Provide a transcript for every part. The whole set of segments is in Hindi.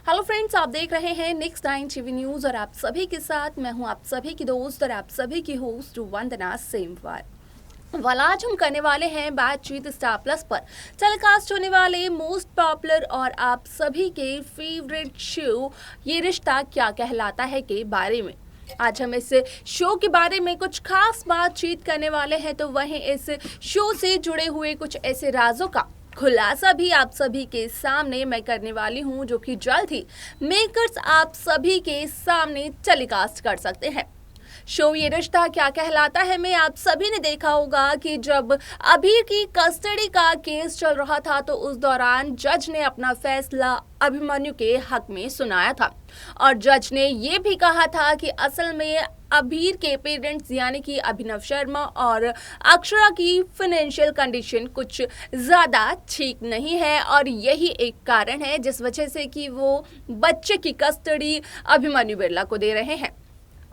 हेलो फ्रेंड्स, आप देख रहे हैं नेक्स्ट 9 टीवी न्यूज और आप सभी के साथ मैं हूं आप सभी की दोस्त और आप सभी की होस्ट वंदना सेमवार। आज हम करने वाले हैं बातचीत स्टार प्लस पर टेलीकास्ट होने वाले मोस्ट पॉपुलर और आप सभी के फेवरेट शो ये रिश्ता क्या कहलाता है के बारे में। आज हम इस शो के बारे में कुछ खास बातचीत करने वाले हैं, तो वहीं इस शो से जुड़े हुए कुछ ऐसे राजों का खुलासा भी आप सभी के सामने मैं करने वाली हूं, जो कि जल्द ही मेकर्स आप सभी के सामने टेलीकास्ट कर सकते हैं। शो ये रिश्ता क्या कहलाता है में आप सभी ने देखा होगा कि जब अभीर की कस्टडी का केस चल रहा था तो उस दौरान जज ने अपना फैसला अभिमन्यु के हक में सुनाया था और जज ने ये भी कहा था कि असल में अभीर के पेरेंट्स यानी कि अभिनव शर्मा और अक्षरा की फाइनेंशियल कंडीशन कुछ ज़्यादा ठीक नहीं है और यही एक कारण है जिस वजह से कि वो बच्चे की कस्टडी अभिमन्यु बिरला को दे रहे हैं।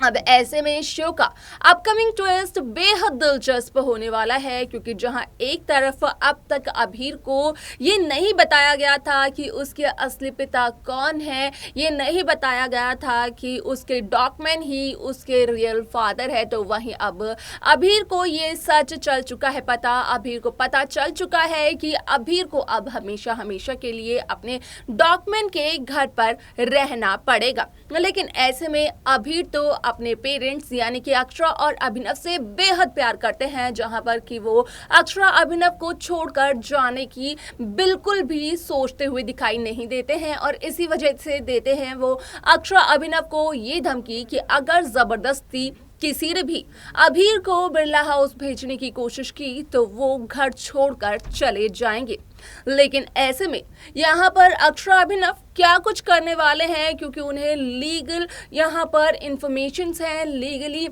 अब ऐसे में शो का अपकमिंग ट्विस्ट बेहद दिलचस्प होने वाला है, क्योंकि जहां एक तरफ अब तक अभीर को ये नहीं बताया गया था कि उसके असली पिता कौन है, ये नहीं बताया गया था कि उसके डॉक्यूमेंट ही उसके रियल फादर है, तो वहीं अब अभीर को ये सच चल चुका है पता। अभीर को पता चल चुका है कि अभीर को अब हमेशा हमेशा के लिए अपने डॉक्यूमेंट के घर पर रहना पड़ेगा। लेकिन ऐसे में अभीर तो अपने पेरेंट्स यानी कि अक्षरा और अभिनव से बेहद प्यार करते हैं, जहां पर कि वो अक्षरा अभिनव को छोड़कर जाने की बिल्कुल भी सोचते हुए दिखाई नहीं देते हैं और इसी वजह से देते हैं वो अक्षरा अभिनव को ये धमकी कि अगर जबरदस्ती किसी ने भी अभीर को बिरला हाउस भेजने की कोशिश की तो वो घर छोड़कर चले जाएंगे। लेकिन ऐसे में यहाँ पर अक्षरा अभिनव क्या कुछ करने वाले हैं, क्योंकि उन्हें लीगल यहाँ पर इंफॉर्मेशंस हैं, लीगली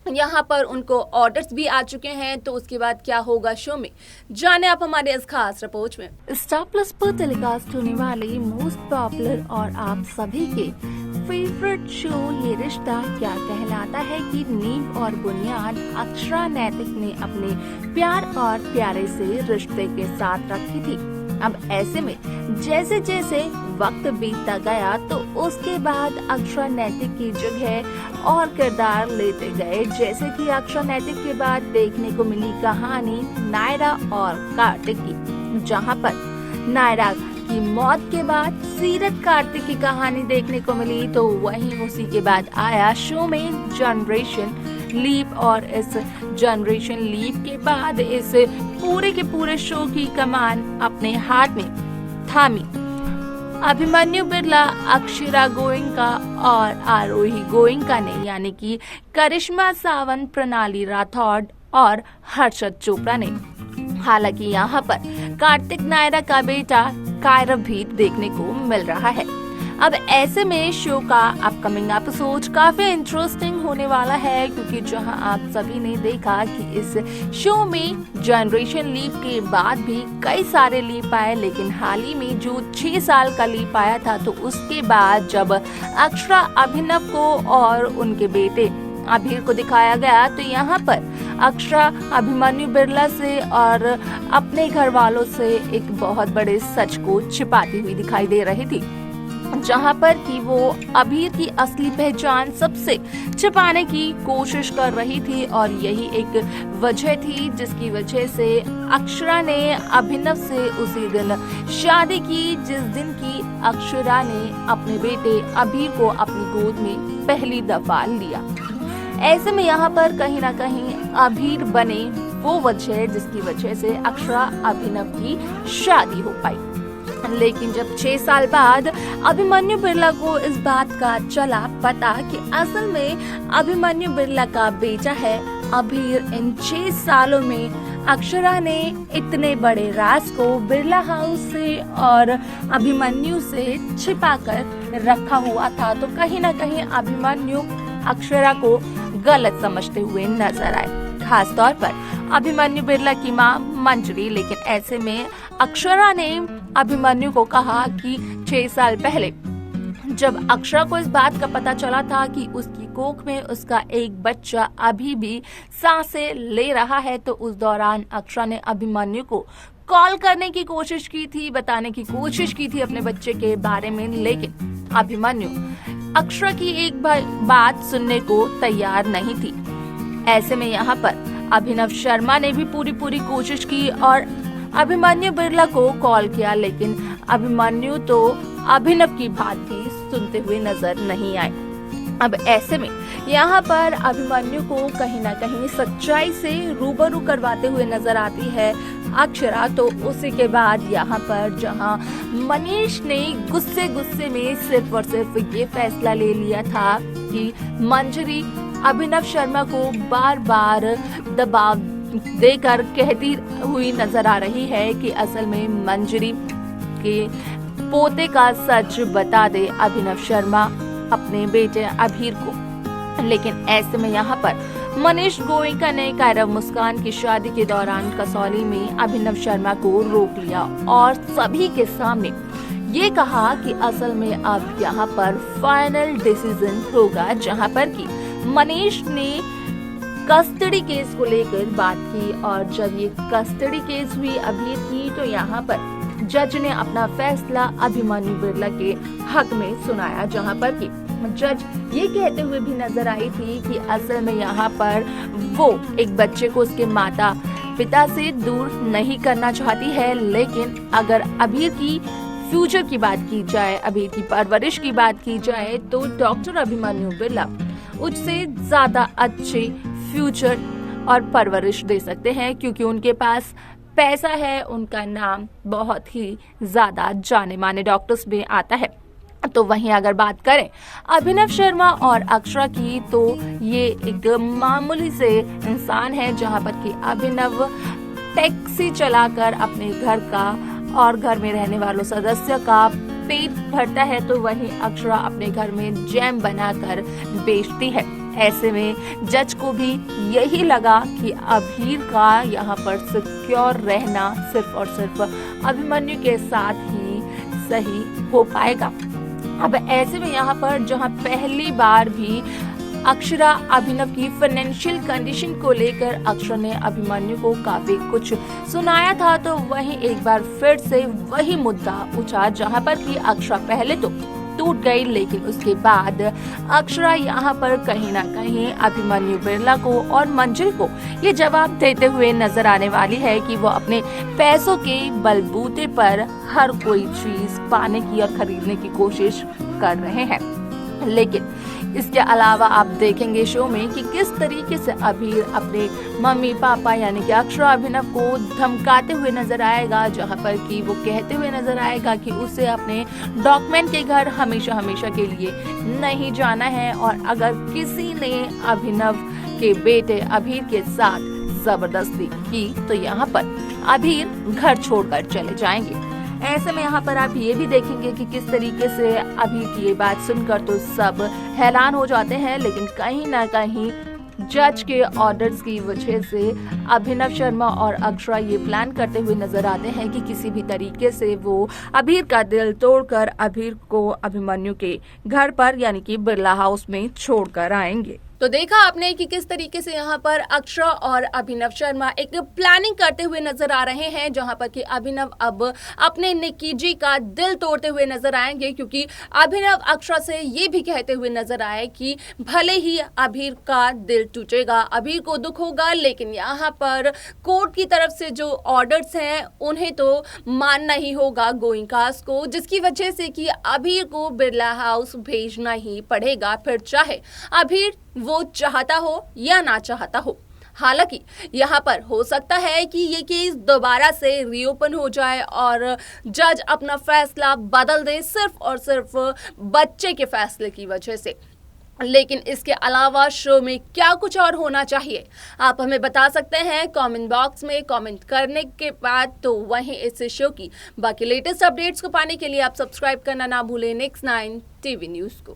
यहाँ पर उनको ऑर्डर्स भी आ चुके हैं। तो उसके बाद क्या होगा शो में, जाने आप हमारे इस खास रिपोर्ट में। स्टार प्लस पर टेलीकास्ट होने वाले मोस्ट पॉपुलर और आप सभी के फेवरेट शो ये रिश्ता क्या कहलाता है की नींव और बुनियाद अक्षरा नैतिक ने अपने प्यार और प्यारे से रिश्ते के साथ रखी थी। अब ऐसे में जैसे जैसे वक्त बीतता गया तो उसके बाद अक्षरा नैतिक की जगह और किरदार लेते गए, जैसे कि अक्षरा नैतिक के बाद देखने को मिली कहानी नायरा और कार्तिक की, जहां पर नायरा की मौत के बाद सीरत कार्तिक की कहानी देखने को मिली। तो वहीं उसी के बाद आया शो में जनरेशन लीप और इस जनरेशन लीप के बाद इस पूरे के पूरे शो की कमान अपने हाथ में थामी अभिमन्यु बिरला, अक्षरा गोयनका और आरोही गोयनका ने, यानी कि करिश्मा सावंत, प्रणाली राठौड़ और हर्षद चोपड़ा ने। हालांकि यहाँ पर कार्तिक नायरा का बेटा कायरव भी देखने को मिल रहा है। अब ऐसे में शो का अपकमिंग एपिसोड काफी इंटरेस्टिंग होने वाला है, क्योंकि जहां आप सभी ने देखा कि इस शो में जनरेशन लीप के बाद भी कई सारे लीप आए, लेकिन हाल ही में जो 6 साल का लीप आया था तो उसके बाद जब अक्षरा अभिनव को और उनके बेटे अभीर को दिखाया गया तो यहाँ पर अक्षरा अभिमन्यु बिरला से और अपने घर वालों से एक बहुत बड़े सच को छिपाती हुई दिखाई दे रही थी, जहां पर कि वो अभीर की असली पहचान सबसे छिपाने की कोशिश कर रही थी और यही एक वजह थी जिसकी वजह से अक्षरा ने अभिनव से उसी दिन शादी की, जिस दिन की अक्षरा ने अपने बेटे अभीर को अपनी गोद में पहली दफा लिया। ऐसे में यहाँ पर कहीं ना कहीं अभीर बने वो वजह जिसकी वजह से अक्षरा अभिनव की शादी हो पाई। लेकिन जब 6 साल बाद अभिमन्यु बिरला को इस बात का चला पता कि असल में अभिमन्यु बिरला का बेटा है अभीर, इन 6 सालों में अक्षरा ने इतने बड़े राज को बिरला हाउस से और अभिमन्यु से छिपाकर रखा हुआ था, तो कहीं ना कहीं अभिमन्यु अक्षरा को गलत समझते हुए नजर आए, खास तौर पर अभिमन्यु बिरला की मां मंजरी। लेकिन ऐसे में अक्षरा ने अभिमन्यु को कहा कि 6 साल पहले जब अक्षरा को इस बात का पता चला था कि उसकी कोख में उसका एक बच्चा अभी भी सांसें ले रहा है, तो उस दौरान अक्षरा ने अभिमन्यु को कॉल करने की कोशिश की थी, बताने की कोशिश की थी अपने बच्चे के बारे में, लेकिन अभिमन्यु अक्षरा की एक बात सुनने को तैयार नहीं थी। ऐसे में यहाँ पर अभिनव शर्मा ने भी पूरी कोशिश की और अभिमन्यु बिरला को कॉल किया, लेकिन अभिमन्यु तो अभिनव की बात भी सुनते हुए नजर नहीं आए। अब ऐसे में यहाँ पर अभिमन्यु को कहीं ना कहीं सच्चाई से रूबरू करवाते हुए नजर आती है अक्षरा। तो उसी के बाद यहाँ पर जहाँ मनीष ने गुस्से में सिर्फ और सिर्फ ये फैसला ले लिया था कि मंजरी अभिनव शर्मा को बार दबाव देकर कहती हुई नजर आ रही है कि असल में मंजरी के पोते का सच बता दे अभिनव शर्मा अपने बेटे अभीर को। लेकिन ऐसे में यहाँ पर मनीष गोयनका ने कायरव मुस्कान की शादी के दौरान कसौली में अभिनव शर्मा को रोक लिया और सभी के सामने ये कहा कि असल में अब यहाँ पर फाइनल डिसीजन होगा, जहाँ पर कि मनीष ने कस्टडी केस को लेकर बात की और जब ये कस्टडी केस हुई अभीर की तो यहाँ पर जज ने अपना फैसला अभिमन्यु बिरला के हक में सुनाया, जहाँ पर कि जज ये कहते हुए भी नजर आई थी कि असल में यहाँ पर वो एक बच्चे को उसके माता पिता से दूर नहीं करना चाहती है, लेकिन अगर अभीर की फ्यूचर की बात की जाए, अभीर की परवरिश की बात की जाए तो डॉक्टर अभिमन्यु बिरला उससे ज्यादा अच्छे फ्यूचर और परवरिश दे सकते हैं, क्योंकि उनके पास पैसा है, उनका नाम बहुत ही ज्यादा जाने माने डॉक्टर्स में आता है। तो वहीं अगर बात करें अभिनव शर्मा और अक्षरा की तो ये एक मामूली से इंसान है, जहां पर कि अभिनव टैक्सी चलाकर अपने घर का और घर में रहने वालों सदस्य का पेट भरता है, तो वहीं अक्षरा अपने घर में जैम बनाकर बेचती है। ऐसे में जज को भी यही लगा कि अभीर का यहाँ पर सिक्योर रहना सिर्फ और सिर्फ अभिमन्यु के साथ ही सही हो पाएगा। अब ऐसे में यहाँ पर जहाँ पहली बार भी अक्षरा अभिनव की फाइनेंशियल कंडीशन को लेकर अक्षरा ने अभिमन्यु को काफी कुछ सुनाया था, तो वहीं एक बार फिर से वही मुद्दा उठा, जहां पर कि अक्षरा पहले तो टूट गई, लेकिन उसके बाद अक्षरा यहाँ पर कहीं ना कहीं अभिमन्यु बिरला को और मंजिल को ये जवाब देते हुए नजर आने वाली है कि वो अपने पैसों के बलबूते पर हर कोई चीज पाने की और खरीदने की कोशिश कर रहे हैं। लेकिन इसके अलावा आप देखेंगे शो में कि किस तरीके से अभीर अपने मम्मी पापा यानी कि अक्षरा अभिनव को धमकाते हुए नजर आएगा, जहां पर कि वो कहते हुए नजर आएगा कि उसे अपने डॉक्यूमेंट के घर हमेशा के लिए नहीं जाना है, और अगर किसी ने अभिनव के बेटे अभीर के साथ जबरदस्ती की तो यहाँ पर अभीर घर छोड़कर चले जाएंगे। ऐसे में यहाँ पर आप ये भी देखेंगे कि किस तरीके से अभी की ये बात सुनकर तो सब हैरान हो जाते हैं, लेकिन कहीं ना कहीं जज के ऑर्डर्स की वजह से अभिनव शर्मा और अक्षरा ये प्लान करते हुए नजर आते हैं कि किसी भी तरीके से वो अभीर का दिल तोड़कर अभीर को अभिमन्यु के घर पर यानी कि बिरला हाउस में छोड़कर आएंगे। तो देखा आपने कि किस तरीके से यहाँ पर अक्षरा और अभिनव शर्मा एक प्लानिंग करते हुए नजर आ रहे हैं, जहाँ पर कि अभिनव अब अपने निक्की जी का दिल तोड़ते हुए नजर आएंगे, क्योंकि अभिनव अक्षरा से ये भी कहते हुए नजर आए कि भले ही अभीर का दिल टूटेगा, अभीर को दुख होगा, लेकिन यहाँ पर कोर्ट की तरफ से जो ऑर्डर्स हैं उन्हें तो मानना ही होगा गोयनकास को, जिसकी वजह से कि अभीर को बिरला हाउस भेजना ही पड़ेगा, फिर चाहे अभीर वो चाहता हो या ना चाहता हो। हालांकि यहाँ पर हो सकता है कि ये केस दोबारा से रीओपन हो जाए और जज अपना फैसला बदल दे सिर्फ और सिर्फ बच्चे के फैसले की वजह से। लेकिन इसके अलावा शो में क्या कुछ और होना चाहिए आप हमें बता सकते हैं कमेंट बॉक्स में कमेंट करने के बाद। तो वहीं इस शो की बाकी लेटेस्ट अपडेट्स को पाने के लिए आप सब्सक्राइब करना ना भूलें Next 9 TV न्यूज़ को।